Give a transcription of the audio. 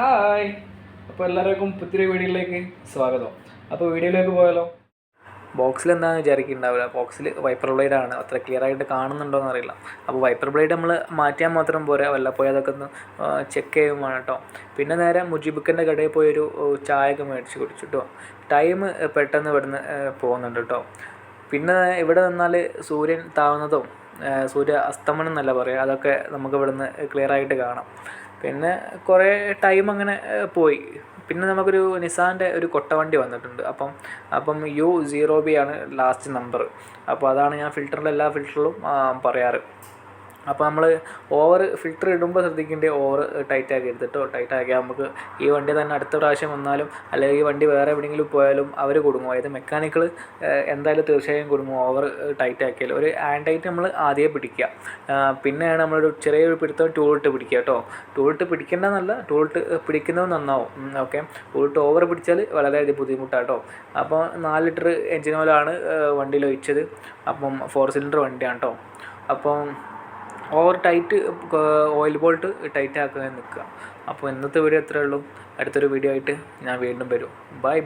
Hi. അപ്പോൾ എല്ലാവർക്കും പുതിയൊരു വീഡിയോയിലേക്ക് സ്വാഗതം. അപ്പോൾ വീഡിയോയിലേക്ക് പോയാലോ. ബോക്സിൽ എന്താണെന്ന് വിചാരിക്കുന്നുണ്ടാവില്ല. ബോക്സിൽ വൈപ്പർ ബ്ലേഡാണ്. അത്ര ക്ലിയർ ആയിട്ട് കാണുന്നുണ്ടോ എന്നറിയില്ല. അപ്പോൾ വൈപ്പർ ബ്ലേഡ് നമ്മൾ മാറ്റിയാൽ മാത്രം പോരാ, വല്ലപ്പോയി അതൊക്കെ ഒന്ന് ചെക്ക് ചെയ്യും വേണം കേട്ടോ. പിന്നെ നേരെ മുജിബുക്കൻ്റെ കടയിൽ പോയൊരു ചായയൊക്കെ മേടിച്ച് കുടിച്ചു കേട്ടോ. ടൈം പെട്ടെന്ന് ഇവിടുന്ന് പോകുന്നുണ്ട് കേട്ടോ. പിന്നെ ഇവിടെ നിന്നാൽ സൂര്യൻ താവുന്നതും സൂര്യ അസ്തമനം എന്നല്ല പറയുക, അതൊക്കെ നമുക്ക് ഇവിടുന്ന് ക്ലിയർ ആയിട്ട് കാണാം. പിന്നെ കുറേ ടൈം അങ്ങനെ പോയി. പിന്നെ നമുക്കൊരു നിസാൻ്റെ ഒരു കൊട്ടവണ്ടി വന്നിട്ടുണ്ട്. അപ്പം U0B ആണ് ലാസ്റ്റ് നമ്പർ. അപ്പോൾ അതാണ് ഞാൻ എല്ലാ ഫിൽറ്ററിലും പറയാറ്. അപ്പോൾ നമ്മൾ ഓവർ ഫിൽറ്റർ ഇടുമ്പോൾ ശ്രദ്ധിക്കേണ്ടത് ഓവർ ടൈറ്റ് ആക്കി എടുത്തിട്ടോ. ടൈറ്റ് ആക്കിയാൽ നമുക്ക് ഈ വണ്ടി തന്നെ അടുത്ത പ്രാവശ്യം വന്നാലും അല്ലെങ്കിൽ ഈ വണ്ടി വേറെ എവിടെയെങ്കിലും പോയാലും അവർ കുടുങ്ങും. അതായത് മെക്കാനിക്കൽ എന്തായാലും തീർച്ചയായും കുടുങ്ങും ഓവർ ടൈറ്റ് ആക്കിയാൽ. ഒരു ഹാൻഡ് ടൈറ്റ് നമ്മൾ ആദ്യമേ പിടിക്കുക. പിന്നെയാണ് നമ്മളൊരു ചെറിയൊരു പിടുത്തം ടൂളിട്ട് പിടിക്കുക കേട്ടോ. ടൂളിട്ട് പിടിക്കേണ്ടതെന്നല്ല, ടൂളിട്ട് പിടിക്കുന്നത് നന്നാവും. ഓക്കെ, ടൂളിട്ട് ഓവർ പിടിച്ചാൽ വളരെയധികം ബുദ്ധിമുട്ടാണ് കേട്ടോ. അപ്പോൾ 4 ലിറ്റർ എഞ്ചിൻ ഓയിലാണ് വണ്ടിയിൽ ഒഴിച്ചത്. അപ്പം 4 സിലിണ്ടർ വണ്ടിയാണ് കേട്ടോ. അപ്പം over tight oil bolt tight ആക്കാൻ നിൽക്കുക. അപ്പോൾ ഇന്നത്തെ വീഡിയോ എത്രയേ ഉള്ളൂ. അടുത്തൊരു വീഡിയോ ആയിട്ട് ഞാൻ വീണ്ടും വരും. ബൈ.